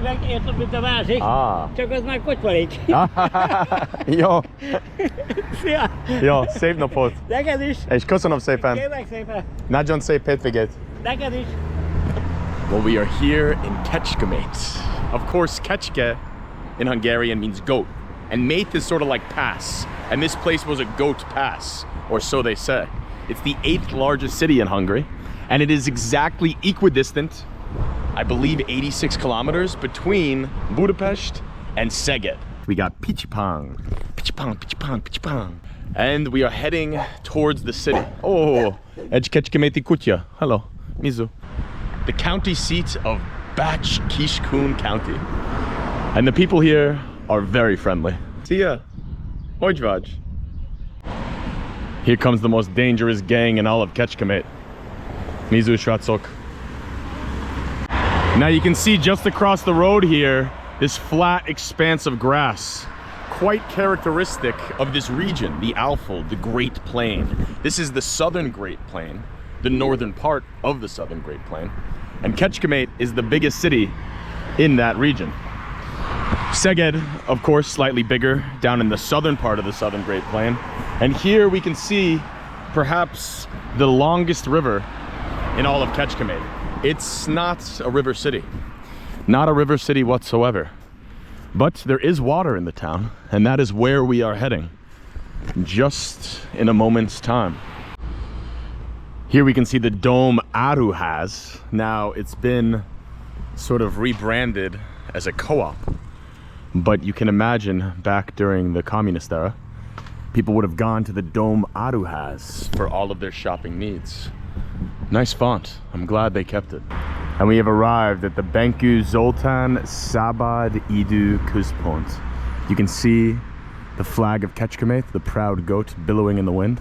meg érted, mint a másik. Csak az már kocsmarik. Jó. Szia! Jó, szép napot. Neked is. És köszönöm szépen. Kérlek szépen. Nagyon szép hétvégét. Neked is. Well, we are here in Kecskemét. Of course, Kecske in Hungarian means goat. And mate is sort of like pass. And this place was a goat pass, or so they say. It's the 8th largest city in Hungary. And it is exactly equidistant, I believe 86 kilometers between Budapest and Szeged. We got Pichipang, Pichipang, Pichipang, Pichipang. And we are heading towards the city. Oh, Kecskemét kutya. Hello, Mizu. The county seat of Kecskemét County. And the people here are very friendly. See ya. Hogy vagy? Here comes the most dangerous gang in all of Kecskemét. Mizu srácok. Now you can see just across the road here, this flat expanse of grass. Quite characteristic of this region, the Alfeld, the Great Plain. This is the southern Great Plain, the northern part of the southern Great Plain. And Kecskemét is the biggest city in that region. Szeged, of course, slightly bigger, down in the southern part of the southern Great Plain. And here we can see perhaps the longest river in all of Kecskemét. It's not a river city. Not a river city whatsoever. But there is water in the town, and that is where we are heading, just in a moment's time. Here we can see the Dome Áruház. Now, it's been sort of rebranded as a co-op. But you can imagine back during the communist era, people would have gone to the Dome Áruház for all of their shopping needs. Nice font. I'm glad they kept it. And we have arrived at the Bánk Zoltán Szabad Idő Központ. You can see the flag of Kecskemét, the proud goat billowing in the wind.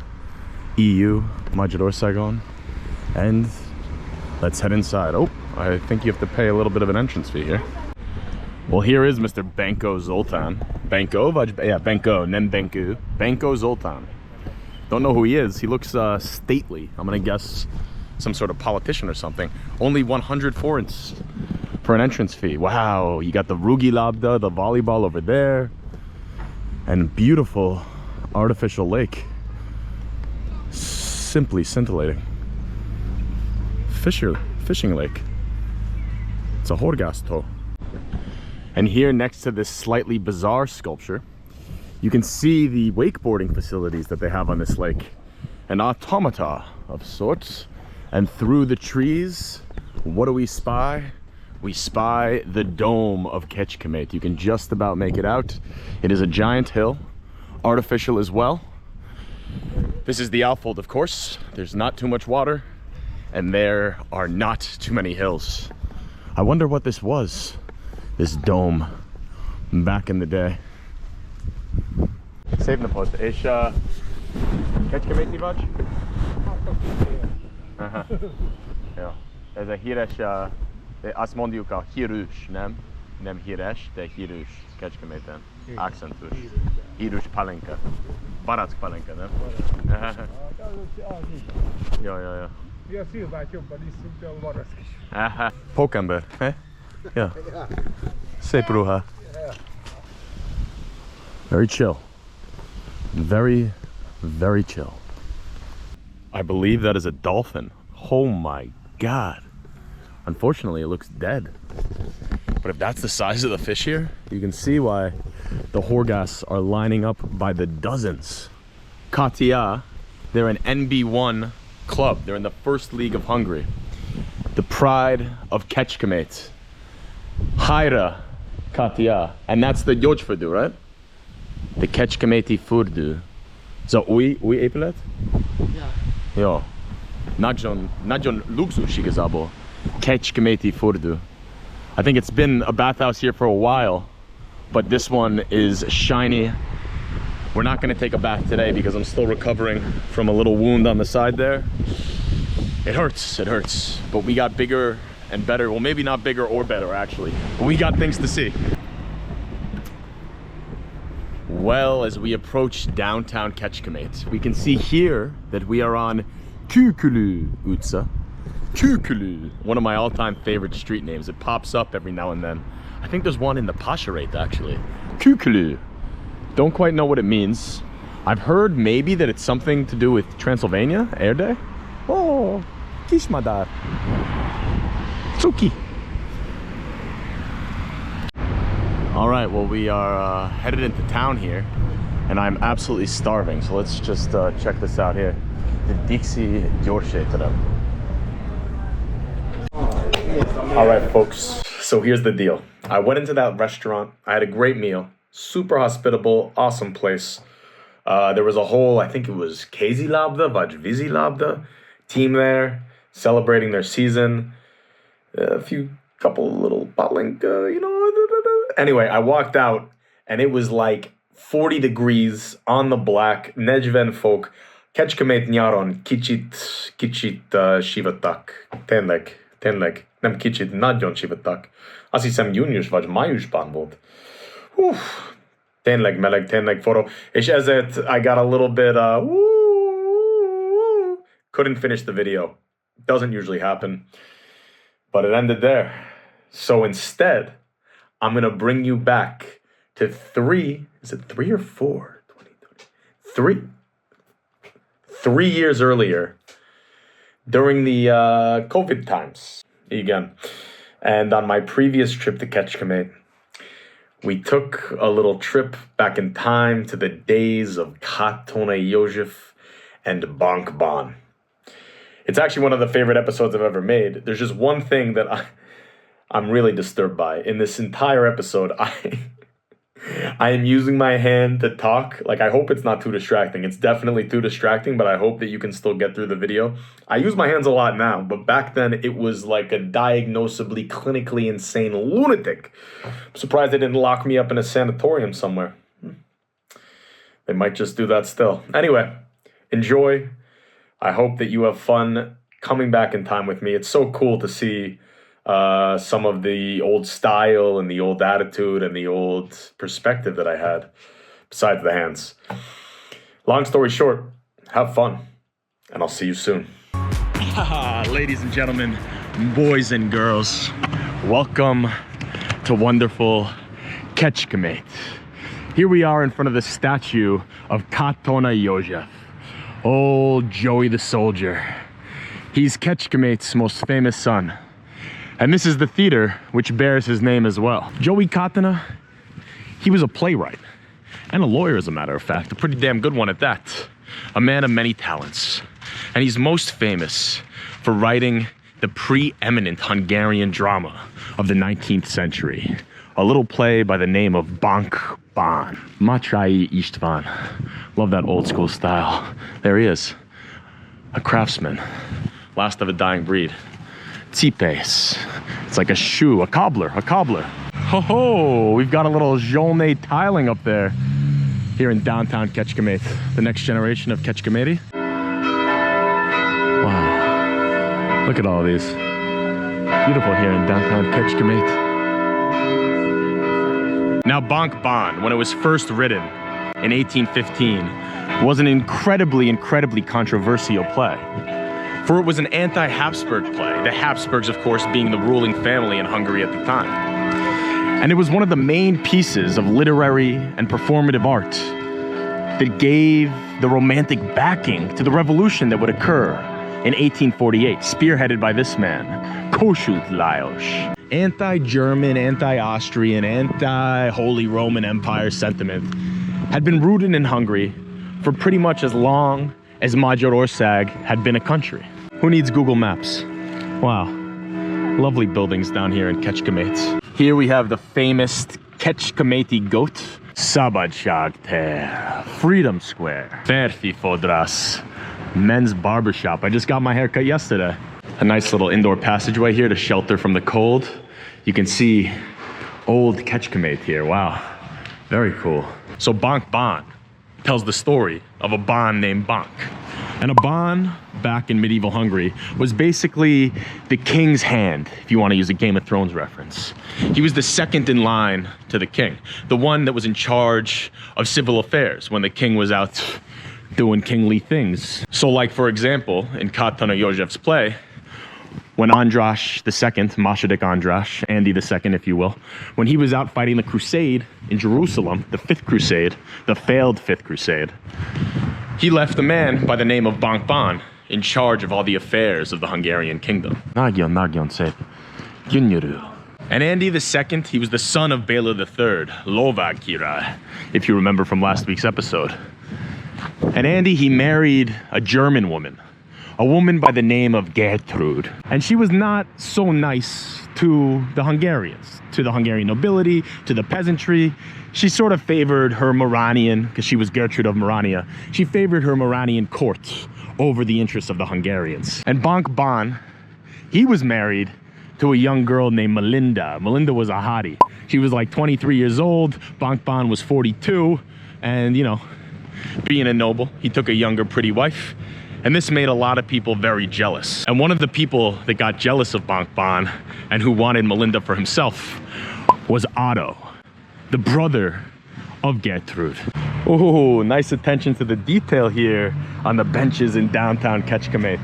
EU, Magyarországon. And let's head inside. Oh, I think you have to pay a little bit of an entrance fee here. Well, here is Mr. Bánk Zoltán. Bánko? Yeah, Bánko, nem Bánk. Bánk Zoltán. Don't know who he is. He looks stately. I'm gonna guess some sort of politician or something. Only 100 forints for an entrance fee. Wow, you got the Rugilabda, the volleyball over there, and beautiful artificial lake. Simply scintillating. Fishing lake. It's a horgásztó. And here next to this slightly bizarre sculpture, you can see the wakeboarding facilities that they have on this lake. An automata of sorts. And through the trees, what do we spy? We spy the dome of Kecskemét. You can just about make it out. It is a giant hill, artificial as well. This is the Alfeld, of course. There's not too much water, and there are not too many hills. I wonder what this was, this dome, back in the day. Szép napot, és Kecskeméti vagy? Aha. Jó. Ez a híres, azt mondjuk a hírűs, nem? Nem híres, de hírűs Kecskeméten. Akcentus. Hírűs palinka. Barack palinka, nem? Jó. Mi a szilvát jobban iszunk, de a barack is. Aha. Pókember, eh? Ja. Szép ruha. Very chill. Very, very chill. I believe that is a dolphin. Oh my God. Unfortunately, it looks dead. But if that's the size of the fish here, you can see why the horgas are lining up by the dozens. Katona, they're an NB1 club. They're in the first league of Hungary. The pride of Kecskemét. Haira Katona. And that's the József, right? The Kecskeméti fürdő. So, új épület? Ja. Jó. Nagyon luxus igazából. Kecskeméti fürdő. I think it's been a bathhouse here for a while, but this one is shiny. We're not going to take a bath today because I'm still recovering from a little wound on the side there. It hurts, but we got bigger and better. Well, maybe not bigger or better actually, but we got things to see. Well, as we approach downtown Kecskemét, we can see here that we are on Kükülő utca. Kükülő, one of my all-time favorite street names. It pops up every now and then. I think there's one in the Pascherate actually. Kükülü. Don't quite know what it means. I've heard maybe that it's something to do with Transylvania, Erde. Oh, Kismadar. Tsuki. All right, well, we are headed into town here, and I'm absolutely starving. So let's just check this out here. The Dixie Yorkshire to them. All right, folks. So here's the deal. I went into that restaurant. I had a great meal. Super hospitable, awesome place. There was a whole, I think it was Kézilabda, vagy Vízilabda team there celebrating their season. A couple little bottling, Anyway, I walked out and it was like 40 degrees on the black. 40 fok. Kecskemét nyáron kicsit sivattak. Tényleg. Nem kicsit, nagyon sivattak. Azt hiszem június vagy májusban volt. Tényleg meleg, tényleg forró. És ezért I got a little bit, couldn't finish the video. Doesn't usually happen. But it ended there. So instead, I'm going to bring you back to 3 or 4? 3 years earlier during the COVID times again. And on my previous trip to Kecskemét, we took a little trip back in time to the days of Katona, József, and Bánk. It's actually one of the favorite episodes I've ever made. There's just one thing that I'm really disturbed by. In this entire episode, I am using my hand to talk. Like, I hope it's not too distracting. It's definitely too distracting, but I hope that you can still get through the video. I use my hands a lot now, but back then it was like a diagnosably, clinically insane lunatic. I'm surprised they didn't lock me up in a sanatorium somewhere. They might just do that still. Anyway, enjoy. I hope that you have fun coming back in time with me. It's so cool to see some of the old style and the old attitude and the old perspective that I had, besides the hands. Long story short, have fun, and I'll see you soon. Ladies and gentlemen, boys and girls, welcome to wonderful Kecskemét. Here we are in front of the statue of Katona József, old Joey the soldier. He's Kecskemét's most famous son. And this is the theater which bears his name as well. Joey Katona, he was a playwright and a lawyer, as a matter of fact, a pretty damn good one at that. A man of many talents. And he's most famous for writing the preeminent Hungarian drama of the 19th century. A little play by the name of Bánk. Machai István. Love that old school style. There he is, a craftsman, last of a dying breed. Tsipes. It's like a shoe, a cobbler. Ho ho! We've got a little Jolne tiling up there here in downtown Kecskemét. The next generation of Kecskeméti. Wow. Look at all these. Beautiful here in downtown Kecskemét. Now Bánk, when it was first written in 1815, was an incredibly controversial play. For it was an anti-Hapsburg play, the Habsburgs, of course, being the ruling family in Hungary at the time. And it was one of the main pieces of literary and performative art that gave the romantic backing to the revolution that would occur in 1848, spearheaded by this man, Kossuth Lajos. Anti-German, anti-Austrian, anti-Holy Roman Empire sentiment had been rooted in Hungary for pretty much as long as Magyarország had been a country. Who needs Google Maps? Wow, lovely buildings down here in Kecskemét. Here we have the famous Kecskeméti goat, Szabadságtér, Freedom Square, Férfi Fodrász, men's barbershop. I just got my hair cut yesterday. A nice little indoor passageway here to shelter from the cold. You can see old Kecskemét here. Wow, very cool. So Bánk tells the story of a Bán named Bánk. And a Bán, back in medieval Hungary, was basically the king's hand, if you want to use a Game of Thrones reference. He was the second in line to the king, the one that was in charge of civil affairs when the king was out doing kingly things. So like, for example, in Katona József's play, when Andras II, Második Andras, Andy II, if you will, when he was out fighting the crusade in Jerusalem, the Fifth Crusade, the failed Fifth Crusade, he left a man by the name of Bánk in charge of all the affairs of the Hungarian kingdom. And Andy II, he was the son of Béla III, Lovag Király, if you remember from last week's episode. And Andy, he married a German woman, a woman by the name of Gertrude. And she was not so nice to the Hungarians, to the Hungarian nobility, to the peasantry. She sort of favored her Maranian, because she was Gertrude of Marania. She favored her Maranian court over the interests of the Hungarians. And Bánk, he was married to a young girl named Melinda. Melinda was a hottie. She was like 23 years old. Bánk was 42. And, you know, being a noble, he took a younger, pretty wife. And this made a lot of people very jealous. And one of the people that got jealous of Bánk and who wanted Melinda for himself was Otto, the brother of Gertrude. Oh, nice attention to the detail here on the benches in downtown Kecskemét.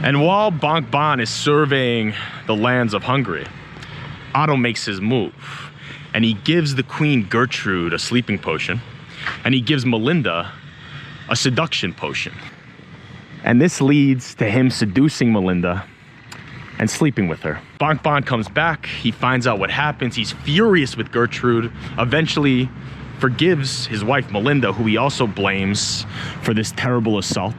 And while Bánk is surveying the lands of Hungary, Otto makes his move. And he gives the Queen Gertrude a sleeping potion. And he gives Melinda a seduction potion. And this leads to him seducing Melinda and sleeping with her. Bánk comes back, he finds out what happens, he's furious with Gertrude, eventually forgives his wife Melinda, who he also blames for this terrible assault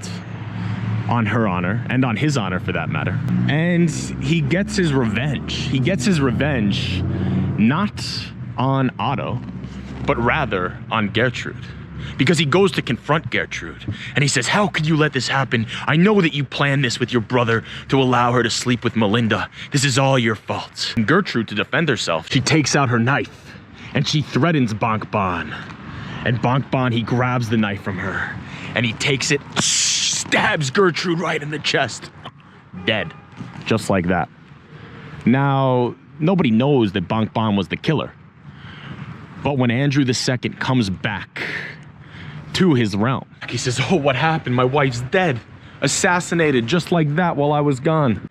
on her honor, and on his honor for that matter. And he gets his revenge. He gets his revenge not on Otto, but rather on Gertrude. Because he goes to confront Gertrude and he says, how could you let this happen? I know that you planned this with your brother to allow her to sleep with Melinda. This is all your fault. And Gertrude, to defend herself, she takes out her knife and she threatens Bánk. And Bánk, he grabs the knife from her and he takes it, stabs Gertrude right in the chest. Dead. Just like that. Now, nobody knows that Bánk was the killer. But when Andrew II comes back to his realm, he says, oh, what happened? My wife's dead. Assassinated just like that while I was gone.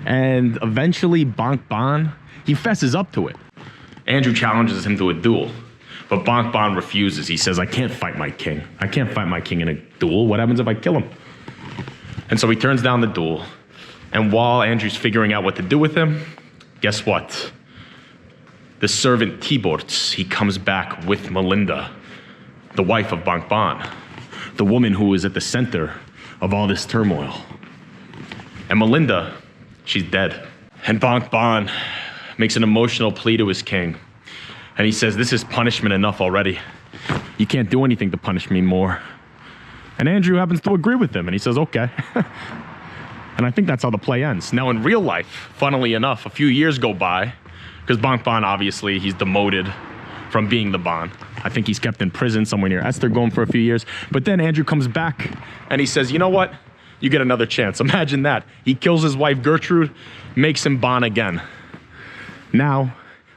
And eventually Bánk, he fesses up to it. Andrew challenges him to a duel. But Bánk refuses. He says, I can't fight my king. I can't fight my king in a duel. What happens if I kill him? And so he turns down the duel. And while Andrew's figuring out what to do with him, guess what? The servant Tiborts, he comes back with Melinda, the wife of Bánk, the woman who is at the center of all this turmoil. And Melinda, she's dead. And Bánk makes an emotional plea to his king. And he says, this is punishment enough already. You can't do anything to punish me more. And Andrew happens to agree with him, and he says, okay. And I think that's how the play ends. Now in real life, funnily enough, a few years go by, because Bánk, obviously, he's demoted from being the Bán. I think he's kept in prison somewhere near Esztergom for a few years. But then Andrew comes back and he says, you know what? You get another chance. Imagine that. He kills his wife Gertrude, makes him Bán again. Now,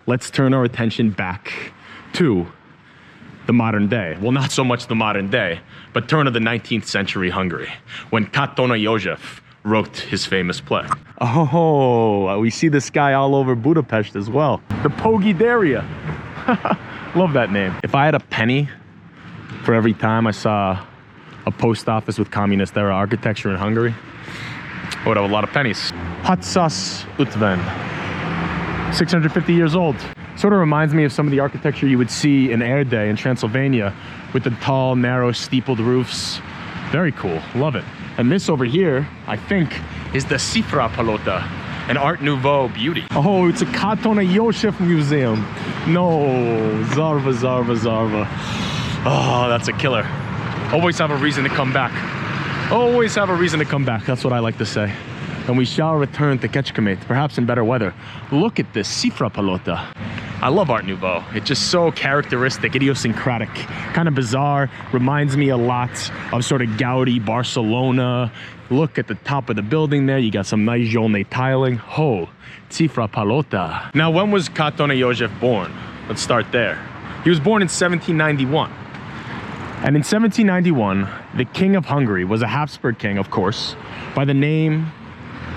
let's turn our attention back to the modern day. Well, not so much the modern day, but turn of the 19th century Hungary, when Katona József wrote his famous play. Oh, we see this guy all over Budapest as well. The Pogidaria. Love that name. If I had a penny for every time I saw a post office with communist era architecture in Hungary, I would have a lot of pennies. 650 years old. Sort of reminds me of some of the architecture you would see in Erdély in Transylvania with the tall, narrow, steepled roofs. Very cool. Love it. And this over here, I think, is the Sifra Palota, an Art Nouveau beauty. Oh, it's a Katona József museum. No, Zarva. Oh, that's a killer. Always have a reason to come back. Always have a reason to come back. That's what I like to say. And we shall return to Kecskemét, perhaps in better weather. Look at this Sifra Palota. I love Art Nouveau. It's just so characteristic, idiosyncratic, kind of bizarre. Reminds me a lot of sort of Gaudi, Barcelona. Look at the top of the building there. You got some nice jaune tiling. Oh, Sifra Palota. Now, when was Katona József born? Let's start there. He was born in 1791. And in 1791, the king of Hungary was a Habsburg king, of course, by the name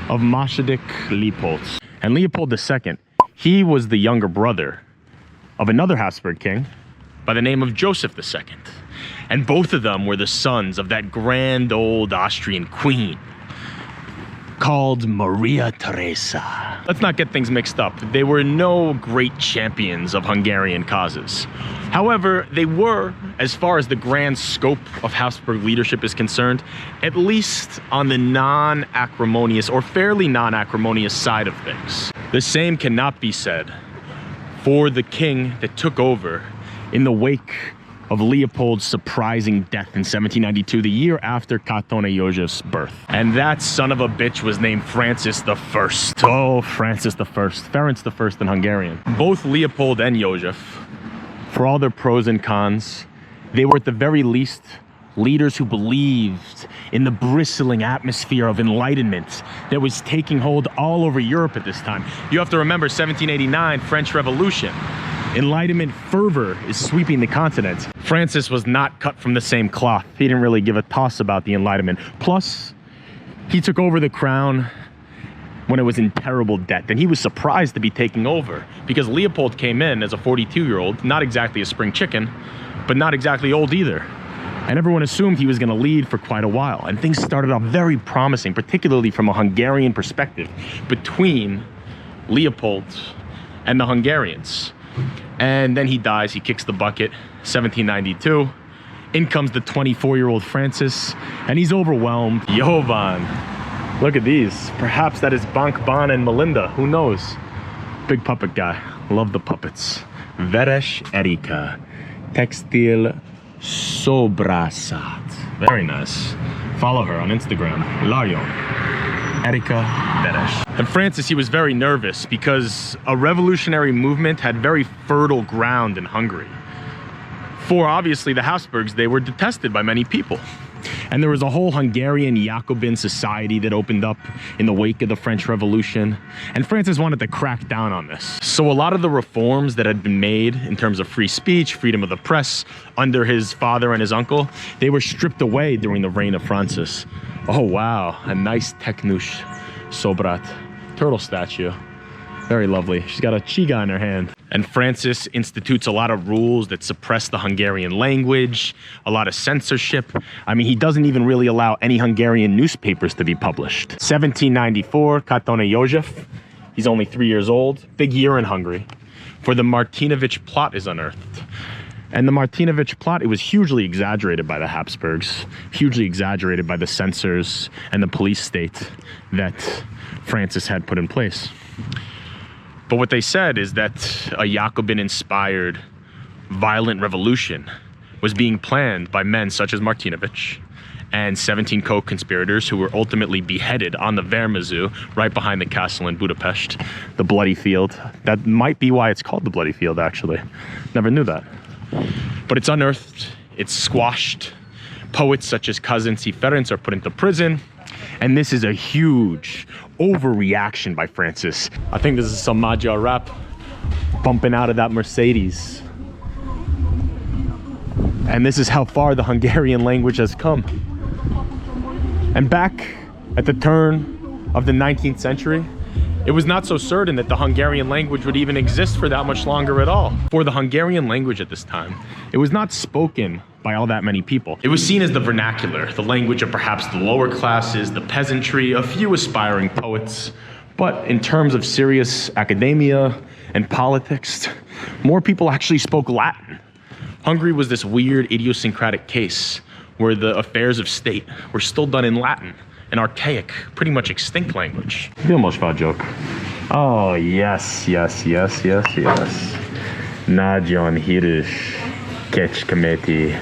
of Massadik Leopold. And Leopold II, he was the younger brother of another Habsburg king by the name of József II. And both of them were the sons of that grand old Austrian queen called Maria Theresa. Let's not get things mixed up. They were no great champions of Hungarian causes. However, they were, as far as the grand scope of Habsburg leadership is concerned, at least on the non-acrimonious or fairly non-acrimonious side of things. The same cannot be said for the king that took over in the wake of Leopold's surprising death in 1792, the year after Katona József's birth. And that son of a bitch was named Francis I. Oh, Francis I. Ferenc I in Hungarian. Both Leopold and József, for all their pros and cons, they were at the very least leaders who believed in the bristling atmosphere of enlightenment that was taking hold all over Europe at this time. You have to remember 1789, French Revolution. Enlightenment fervor is sweeping the continent. Francis was not cut from the same cloth. He didn't really give a toss about the Enlightenment. Plus, he took over the crown when it was in terrible debt. And he was surprised to be taking over because Leopold came in as a 42-year-old, not exactly a spring chicken, but not exactly old either. And everyone assumed he was going to lead for quite a while. And things started off very promising, particularly from a Hungarian perspective, between Leopold and the Hungarians. And then he dies, he kicks the bucket, 1792. In comes the 24-year-old Francis, and he's overwhelmed. Jovan, look at these. Perhaps that is Bánk, and Melinda, who knows? Big puppet guy, love the puppets. Veres Erika, Textil Sobrasat. Very nice. Follow her on Instagram, Lion. Erika Veres. And Francis, he was very nervous because a revolutionary movement had very fertile ground in Hungary. For obviously the Habsburgs, they were detested by many people. And there was a whole Hungarian Jacobin society that opened up in the wake of the French Revolution. And Francis wanted to crack down on this. So a lot of the reforms that had been made in terms of free speech, freedom of the press, under his father and his uncle, they were stripped away during the reign of Francis. Oh wow, a nice Teknus Sobrat turtle statue. Very lovely. She's got a chiga in her hand. And Francis institutes a lot of rules that suppress the Hungarian language, a lot of censorship. I mean, he doesn't even really allow any Hungarian newspapers to be published. 1794, Katona József. He's only 3 years old. Big year in Hungary. For the Martinovich plot is unearthed. And the Martinovich plot, it was hugely exaggerated by the Habsburgs, hugely exaggerated by the censors and the police state that Francis had put in place. But what they said is that a Jacobin-inspired violent revolution was being planned by men such as Martinovich and 17 co-conspirators who were ultimately beheaded on the Vermező, right behind the castle in Budapest, the Bloody Field. That might be why it's called the Bloody Field, actually. Never knew that. But it's unearthed, it's squashed. Poets such as Kazinci Ferenc are put into prison. And this is a huge overreaction by Francis. I think this is some Magyar rap bumping out of that Mercedes. And this is how far the Hungarian language has come. And back at the turn of the 19th century, it was not so certain that the Hungarian language would even exist for that much longer at all. For the Hungarian language at this time, it was not spoken by all that many people. It was seen as the vernacular, the language of perhaps the lower classes, the peasantry, a few aspiring poets. But in terms of serious academia and politics, more people actually spoke Latin. Hungary was this weird idiosyncratic case where the affairs of state were still done in Latin, an archaic, pretty much extinct language. Vilmos vagyok. Oh, yes. Nagyon híres Kecskeméti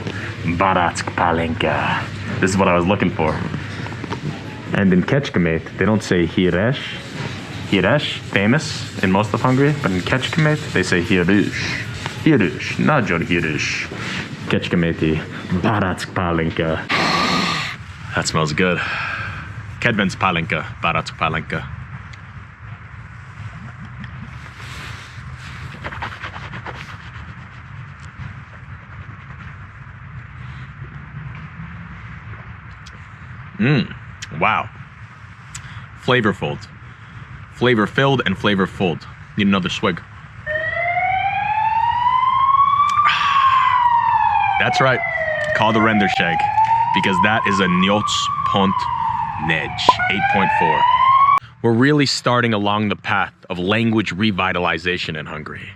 barack pálinka. This is what I was looking for. And in Kecskemét, they don't say híres. Híres, famous in most of Hungary, but in Kecskemét, they say híres. Híres, nagyon híres. Kecskeméti barack pálinka. That smells good. Kedvenc pálinka, barack pálinka. Wow. flavorful. Flavor-filled and flavorful. Need another swig. That's right. Call the render shake, because that is a Njots Nej 8.4. We're really starting along the path of language revitalization in Hungary,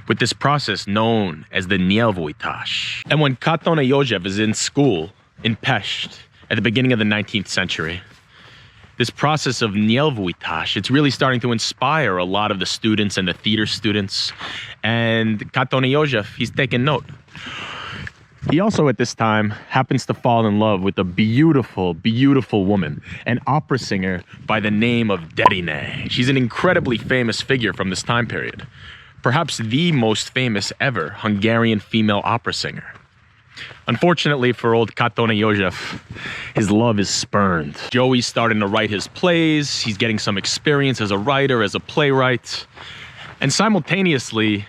with this process known as the nyelvújítás. And when Katona József is in school in Pest at the beginning of the 19th century, this process of nyelvújítás, it's really starting to inspire a lot of the students and the theater students. And Katona József, he's taking note. He also at this time happens to fall in love with a beautiful, beautiful woman, an opera singer by the name of Derine. She's an incredibly famous figure from this time period. Perhaps the most famous ever Hungarian female opera singer. Unfortunately for old Katona József, his love is spurned. Joey's starting to write his plays, he's getting some experience as a writer, as a playwright, and simultaneously,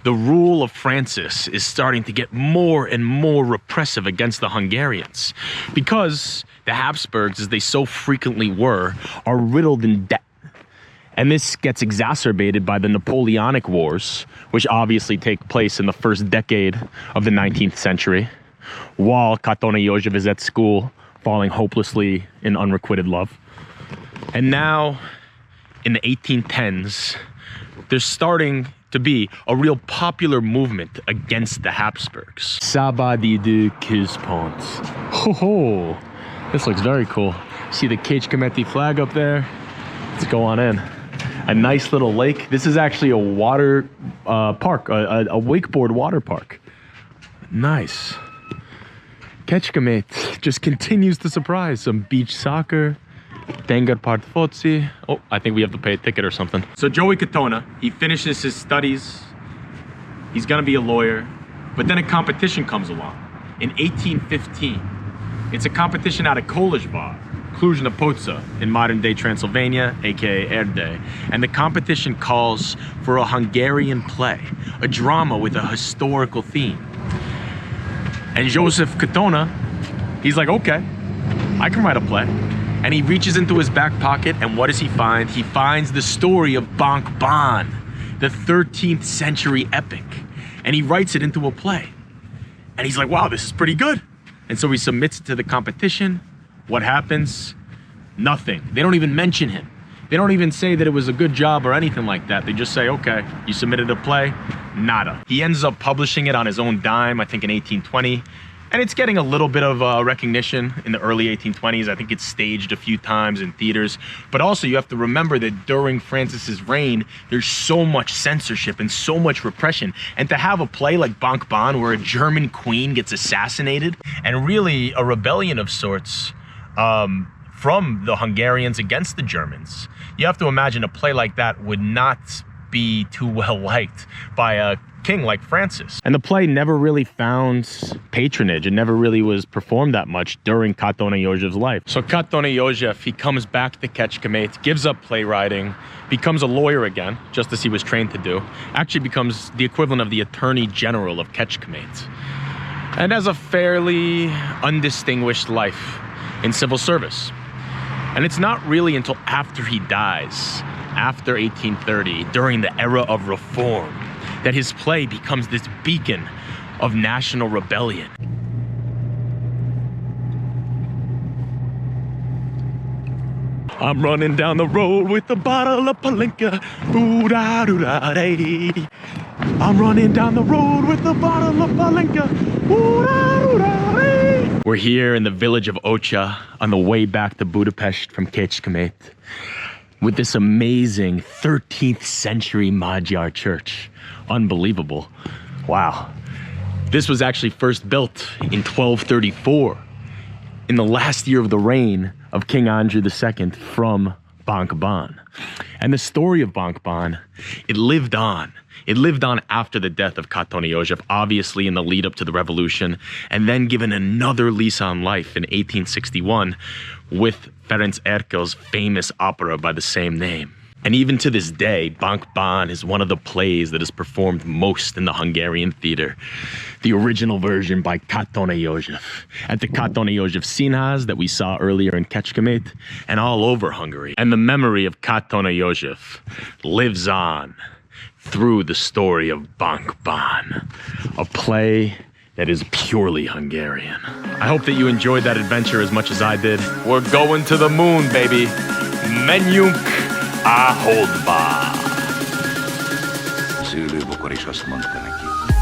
the rule of Francis is starting to get more and more repressive against the Hungarians, because the Habsburgs, as they so frequently were, are riddled in debt. And this gets exacerbated by the Napoleonic Wars, which obviously take place in the first decade of the 19th century, while Katona József is at school, falling hopelessly in unrequited love. And now, in the 1810s, there's starting to be a real popular movement against the Habsburgs. Szabad idő központ. Ho ho! This looks very cool. See the Kecskemét flag up there? Let's go on in. A nice little lake. This is actually a water park, a wakeboard water park. Nice. Kecskemét just continues to surprise. Some beach soccer. Tengerpart foci. Oh, I think we have to pay a ticket or something. So Joey Katona, he finishes his studies. He's gonna be a lawyer. But then a competition comes along in 1815. It's a competition out of Kolozsvár, Cluj-Napoca, in modern-day Transylvania, aka Erdély. And the competition calls for a Hungarian play, a drama with a historical theme. And József Katona, he's like, okay, I can write a play. And he reaches into his back pocket, and what does he find? He finds the story of Bánk, the 13th century epic. And he writes it into a play. And he's like, wow, this is pretty good. And so he submits it to the competition. What happens? Nothing. They don't even mention him. They don't even say that it was a good job or anything like that. They just say, okay, you submitted a play, nada. He ends up publishing it on his own dime, I think in 1820. And it's getting a little bit of recognition in the early 1820s. I think it's staged a few times in theaters. But also you have to remember that during Francis's reign, there's so much censorship and so much repression. And to have a play like Bánk where a German queen gets assassinated, and really a rebellion of sorts from the Hungarians against the Germans, you have to imagine a play like that would not be too well liked by a king like Francis. And the play never really found patronage. It never really was performed that much during Katona József's life. So Katona József, he comes back to Kecskemét, gives up playwriting, becomes a lawyer again, just as he was trained to do, actually becomes the equivalent of the Attorney General of Kecskemét, and has a fairly undistinguished life in civil service. And it's not really until after he dies, after 1830, during the era of reform, that his play becomes this beacon of national rebellion. I'm running down the road with a bottle of Palinka. Ooh-da-doo-da-day. I'm running down the road with a bottle of Palinka. Ooh-da-doo-da-day. We're here in the village of Ocha on the way back to Budapest from Kecskemét, with this amazing 13th century Magyar church. Unbelievable. Wow. This was actually first built in 1234, in the last year of the reign of King Andrew II from Bánk. And the story of Bánk, it lived on. It lived on after the death of Katona József, obviously in the lead up to the revolution, and then given another lease on life in 1861 with Ferenc Erkel's famous opera by the same name. And even to this day, Bánk is one of the plays that is performed most in the Hungarian theater. The original version by Katona József at the Katona József Színház that we saw earlier in Kecskemét and all over Hungary. And the memory of Katona József lives on through the story of Bánk, a play that is purely Hungarian. I hope that you enjoyed that adventure as much as I did. We're going to the moon, baby. Menjünk a holdba. Az élőbokor is azt mondta neki,